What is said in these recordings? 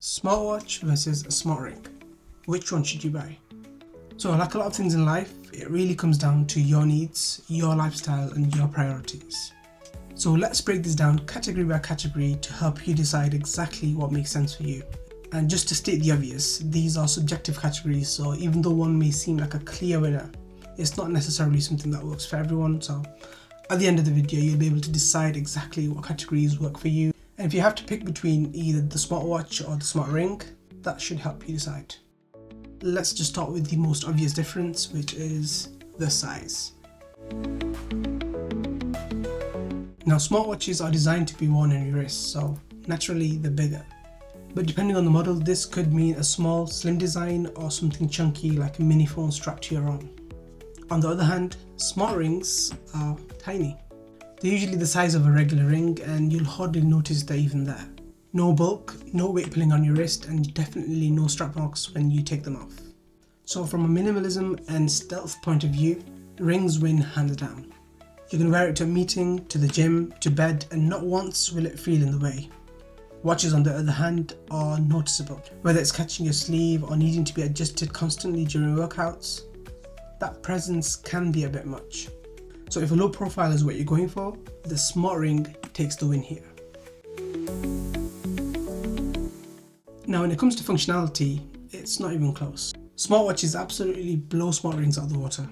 Smartwatch versus a smart ring. Which one should you buy? So like a lot of things in life, it really comes down to your needs, your lifestyle and your priorities. So let's break this down category by category to help you decide exactly what makes sense for you. And just to state the obvious, these are subjective categories, so even though one may seem like a clear winner, it's not necessarily something that works for everyone. So at the end of the video, you'll be able to decide exactly what categories work for you. And if you have to pick between either the smartwatch or the smart ring, that should help you decide. Let's just start with the most obvious difference, which is the size. Now, smartwatches are designed to be worn on your wrist, so naturally they're bigger. But depending on the model, this could mean a small, slim design or something chunky like a mini phone strapped to your arm. On the other hand, smart rings are tiny. They're usually the size of a regular ring and you'll hardly notice they're even there. No bulk, no weight pulling on your wrist, and definitely no strap marks when you take them off. So from a minimalism and stealth point of view, rings win hands down. You can wear it to a meeting, to the gym, to bed, and not once will it feel in the way. Watches on the other hand are noticeable. Whether it's catching your sleeve or needing to be adjusted constantly during workouts, that presence can be a bit much. So if a low profile is what you're going for, the smart ring takes the win here. Now when it comes to functionality, it's not even close. Smartwatches absolutely blow smart rings out of the water.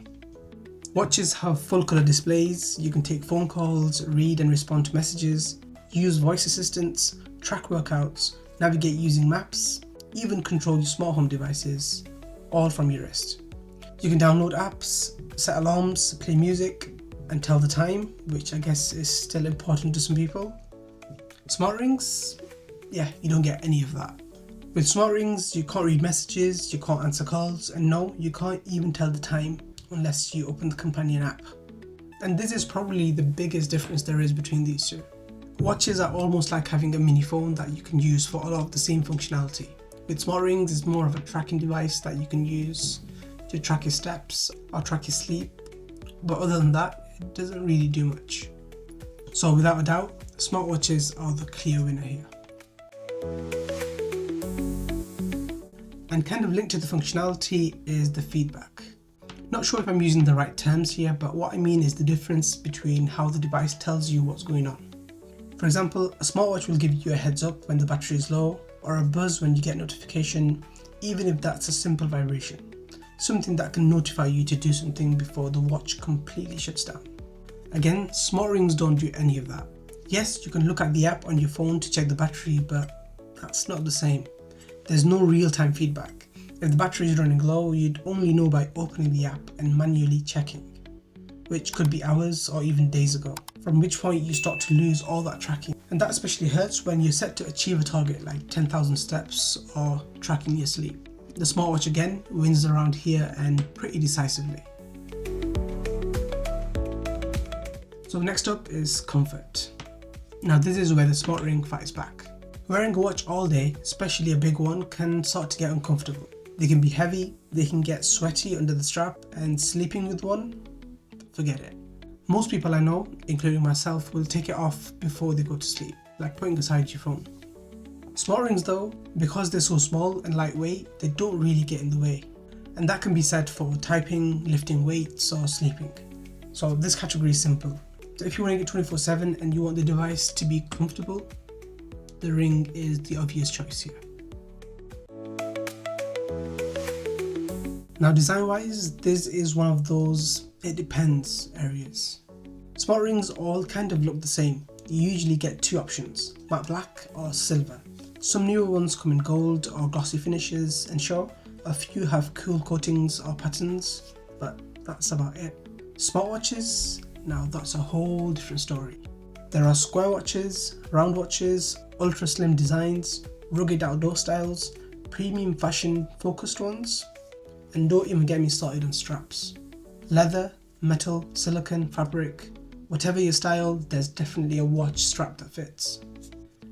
Watches have full colour displays, you can take phone calls, read and respond to messages, use voice assistants, track workouts, navigate using maps, even control your smart home devices, all from your wrist. You can download apps, set alarms, play music, and tell the time, which I guess is still important to some people. Smart rings, yeah, you don't get any of that. With smart rings, you can't read messages, you can't answer calls, and no, you can't even tell the time unless you open the companion app. And this is probably the biggest difference there is between these two. Watches are almost like having a mini phone that you can use for a lot of the same functionality. With smart rings, it's more of a tracking device that you can use to track your steps or track your sleep. But other than that, it doesn't really do much. So without a doubt, smartwatches are the clear winner here. And kind of linked to the functionality is the feedback. Not sure if I'm using the right terms here, but what I mean is the difference between how the device tells you what's going on. For example, a smartwatch will give you a heads up when the battery is low, or a buzz when you get notification, even if that's a simple vibration. Something that can notify you to do something before the watch completely shuts down. Again, smart rings don't do any of that. Yes, you can look at the app on your phone to check the battery, but that's not the same. There's no real-time feedback. If the battery is running low, you'd only know by opening the app and manually checking, which could be hours or even days ago, from which point you start to lose all that tracking. And that especially hurts when you're set to achieve a target like 10,000 steps or tracking your sleep. The smartwatch again wins around here and pretty decisively. So next up is comfort. Now this is where the smart ring fights back. Wearing a watch all day, especially a big one, can start to get uncomfortable. They can be heavy, they can get sweaty under the strap, and sleeping with one, forget it. Most people I know, including myself, will take it off before they go to sleep, like putting aside your phone. Smart rings though, because they're so small and lightweight, they don't really get in the way. And that can be said for typing, lifting weights or sleeping. So this category is simple. So if you're wearing it 24/7 and you want the device to be comfortable, the ring is the obvious choice here. Now design wise, this is one of those it depends areas. Smart rings all kind of look the same. You usually get two options, matte black or silver. Some newer ones come in gold or glossy finishes, and sure, a few have cool coatings or patterns, but that's about it. Smartwatches, now that's a whole different story. There are square watches, round watches, ultra slim designs, rugged outdoor styles, premium fashion focused ones, and don't even get me started on straps. Leather, metal, silicone, fabric, whatever your style, there's definitely a watch strap that fits.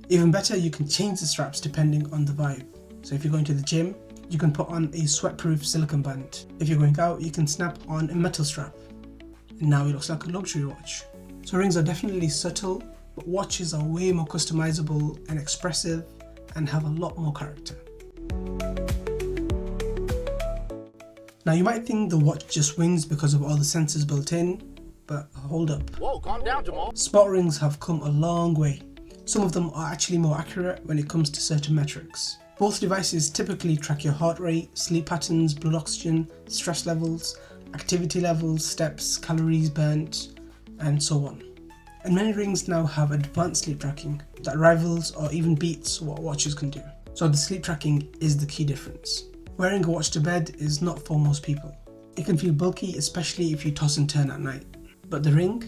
Even better, you can change the straps depending on the vibe. So if you're going to the gym, you can put on a sweat-proof silicone band. If you're going out, you can snap on a metal strap. And now it looks like a luxury watch. So rings are definitely subtle, but watches are way more customizable and expressive, and have a lot more character. Now you might think the watch just wins because of all the sensors built in, but hold up. Whoa, calm down, Jamal. Smart rings have come a long way. Some of them are actually more accurate when it comes to certain metrics. Both devices typically track your heart rate, sleep patterns, blood oxygen, stress levels, activity levels, steps, calories burnt, and so on. And many rings now have advanced sleep tracking that rivals or even beats what watches can do. So the sleep tracking is the key difference. Wearing a watch to bed is not for most people. It can feel bulky, especially if you toss and turn at night. But the ring,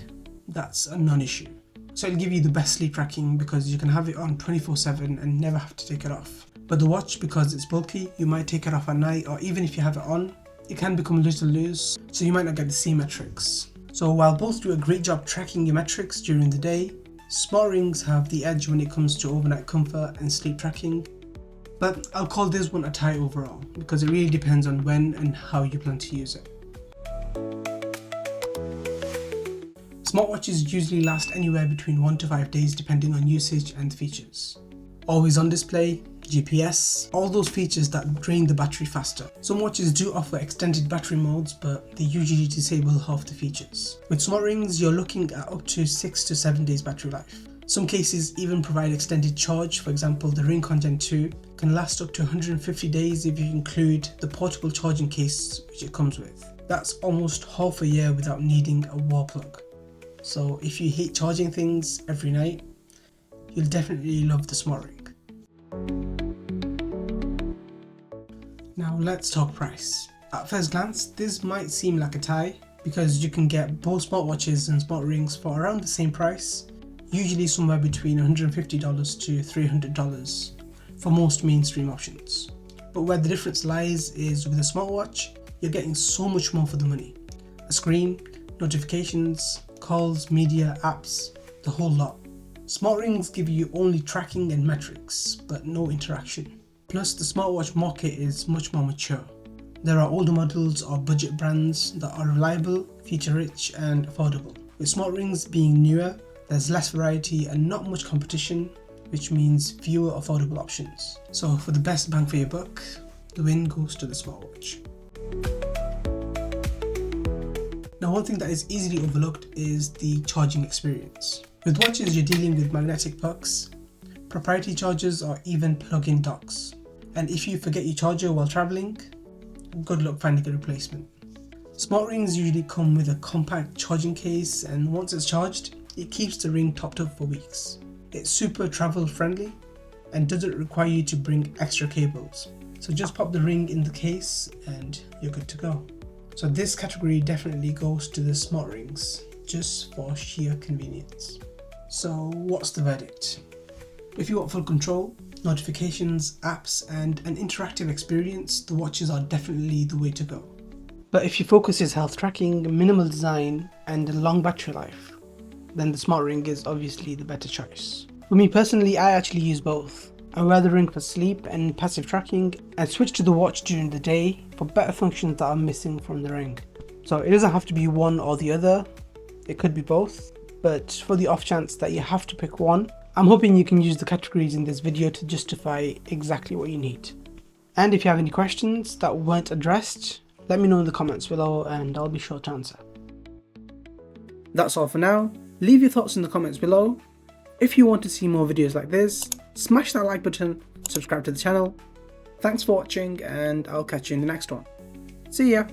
that's a non-issue. So it'll give you the best sleep tracking because you can have it on 24/7 and never have to take it off. But the watch, because it's bulky, you might take it off at night, or even if you have it on, it can become a little loose, so you might not get the same metrics. So while both do a great job tracking your metrics during the day, smart rings have the edge when it comes to overnight comfort and sleep tracking. But I'll call this one a tie overall, because it really depends on when and how you plan to use it. Smartwatches usually last anywhere between 1 to 5 days depending on usage and features. Always on display, GPS, all those features that drain the battery faster. Some watches do offer extended battery modes, but they usually disable half the features. With smart rings, you're looking at up to 6 to 7 days battery life. Some cases even provide extended charge. For example, the Ring Content 2 can last up to 150 days if you include the portable charging case which it comes with. That's almost half a year without needing a wall plug. So if you hate charging things every night, you'll definitely love the smart ring. Now let's talk price. At first glance, this might seem like a tie because you can get both smartwatches and smart rings for around the same price, usually somewhere between $150 to $300 for most mainstream options. But where the difference lies is with a smartwatch, you're getting so much more for the money. A screen, notifications, calls, media, apps, the whole lot. Smart rings give you only tracking and metrics, but no interaction. Plus, the smartwatch market is much more mature. There are older models or budget brands that are reliable, feature-rich and affordable. With smart rings being newer, there's less variety and not much competition, which means fewer affordable options. So for the best bang for your buck, the win goes to the smartwatch. Now, one thing that is easily overlooked is the charging experience. With watches, you're dealing with magnetic pucks, proprietary chargers or even plug-in docks. And if you forget your charger while traveling, good luck finding a replacement. Smart rings usually come with a compact charging case, and once it's charged, it keeps the ring topped up for weeks. It's super travel friendly and doesn't require you to bring extra cables. So just pop the ring in the case and you're good to go. So this category definitely goes to the smart rings, just for sheer convenience. So what's the verdict? If you want full control, notifications, apps and an interactive experience, the watches are definitely the way to go. But if your focus is health tracking, minimal design and a long battery life, then the smart ring is obviously the better choice. For me personally, I actually use both. I wear the ring for sleep and passive tracking and switch to the watch during the day for better functions that are missing from the ring. So it doesn't have to be one or the other, it could be both, but for the off chance that you have to pick one, I'm hoping you can use the categories in this video to justify exactly what you need. And if you have any questions that weren't addressed, let me know in the comments below and I'll be sure to answer. That's all for now. Leave your thoughts in the comments below. If you want to see more videos like this, smash that like button, subscribe to the channel. Thanks for watching and I'll catch you in the next one. See ya!